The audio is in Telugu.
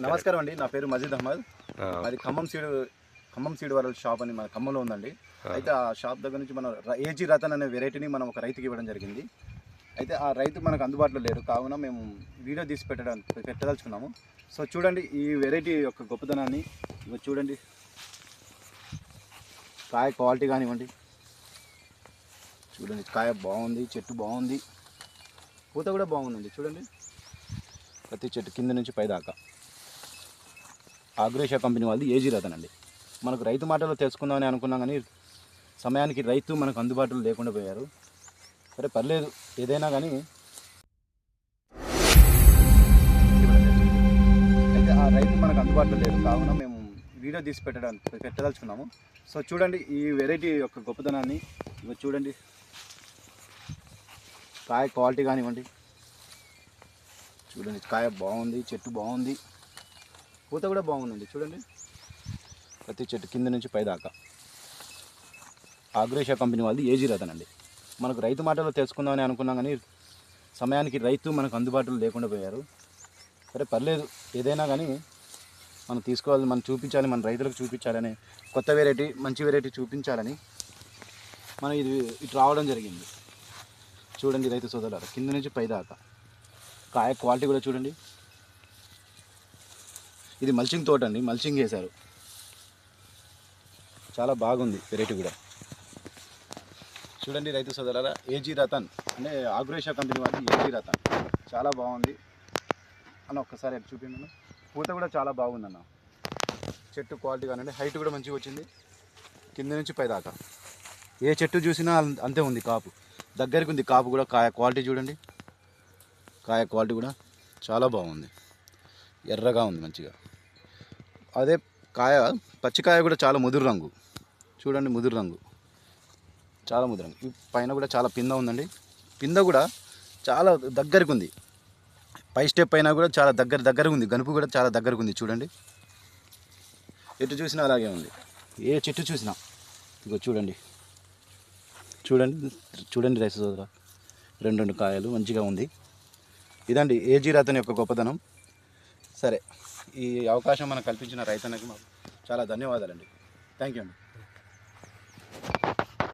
నమస్కారం అండి. నా పేరు మజీద్ అహ్మద్. అది ఖమ్మం సీడ్ వరల్డ్ షాప్ అని మన ఖమ్మంలో ఉందండి. అయితే ఆ షాప్ దగ్గర నుంచి మనం ఏజీ రతన్ అనే వెరైటీని మనం ఒక రైతుకి ఇవ్వడం జరిగింది. అయితే ఆ రైతు మనకు అందుబాటులో లేరు, కావున మేము వీడియో తీసి పెట్టదలుచుకున్నాము. సో చూడండి ఈ వెరైటీ యొక్క గొప్పతనాన్ని. చూడండి కాయ క్వాలిటీ కానివ్వండి, చూడండి కాయ బాగుంది, చెట్టు బాగుంది, పూత కూడా బాగుందండి. చూడండి ప్రతి చెట్టు కింద నుంచి పైదాకా ఆగ్రేషా కంపెనీ వాళ్ళది ఏజీ రతన్ అండి. మనకు రైతు మాటలో తెలుసుకుందామని అనుకున్నాం, కానీ సమయానికి రైతు మనకు అందుబాటులో లేకుండా పోయారు. సరే పర్లేదు, ఏదైనా కానీ అయితే ఆ రైతు మనకు అందుబాటులో లేరు, కావున మేము వీడియో తీసి పెట్టదలుచుకున్నాము. సో చూడండి ఈ వెరైటీ యొక్క గొప్పతనాన్ని. చూడండి కాయ క్వాలిటీ కానివ్వండి, చూడండి కాయ బాగుంది, చెట్టు బాగుంది, పూత కూడా బాగుందండి. చూడండి ప్రతి చెట్టు కింద నుంచి పైదాకా ఆగ్రేషా కంపెనీ వాళ్ళది ఏజీ రతన్ అండి. మనకు రైతు మాటలో తెలుసుకుందామని అనుకున్నాం, కానీ సమయానికి రైతు మనకు అందుబాటులో లేకుండా పోయారు. సరే పర్లేదు, ఏదైనా కానీ మనం తీసుకోవాలి, మనం చూపించాలి, మన రైతులకు చూపించాలని, కొత్త వెరైటీ మంచి వెరైటీ చూపించాలని మనం ఇటు రావడం జరిగింది. చూడండి రైతు సోదరులారా, కింద నుంచి పైదాకా కాయ క్వాలిటీ కూడా చూడండి. ఇది మల్చింగ్ తోట అండి, మల్చింగ్ వేశారు, చాలా బాగుంది వెరైటీ కూడా. చూడండి రైతు సోదరులారా, ఏజీ రతన్ అంటే ఆగ్రేషా కంపెనీ వాళ్ళది ఏజీ రతన్ చాలా బాగుంది అన్న. ఒక్కసారి అటు చూపించండి. పూత కూడా చాలా బాగుందన్న, చెట్టు క్వాలిటీ కానివ్వండి, హైట్ కూడా మంచిగా వచ్చింది, కింద నుంచి పైదాకా ఏ చెట్టు చూసినా అంతే ఉంది. కాపు దగ్గరికి ఉంది, కాపు కూడా. కాయ క్వాలిటీ చూడండి, కాయ క్వాలిటీ కూడా చాలా బాగుంది, ఎర్రగా ఉంది మంచిగా. అదే కాయ పచ్చికాయ కూడా చాలా ముదురు రంగు, చూడండి ముదురు రంగు, చాలా ముదురు రంగు. ఈ పైన కూడా చాలా పింద ఉందండి, పింద కూడా చాలా దగ్గరకు ఉంది. పై స్టెప్ అయినా కూడా చాలా దగ్గరగా ఉంది, గనుపు కూడా చాలా దగ్గరకు ఉంది. చూడండి ఎటు చూసినా అలాగే ఉంది, ఏ చెట్టు చూసినా. ఇగో చూడండి చూడండి రైతు సోదరా, రెండు కాయలు మంచిగా ఉంది. ఇదండి ఏజీ రతన్ యొక్క గొప్పతనం. సరే, ఈ అవకాశం మనకు కల్పించిన రైతన్నకి మాకు చాలా ధన్యవాదాలండి. థ్యాంక్ యూ అండి.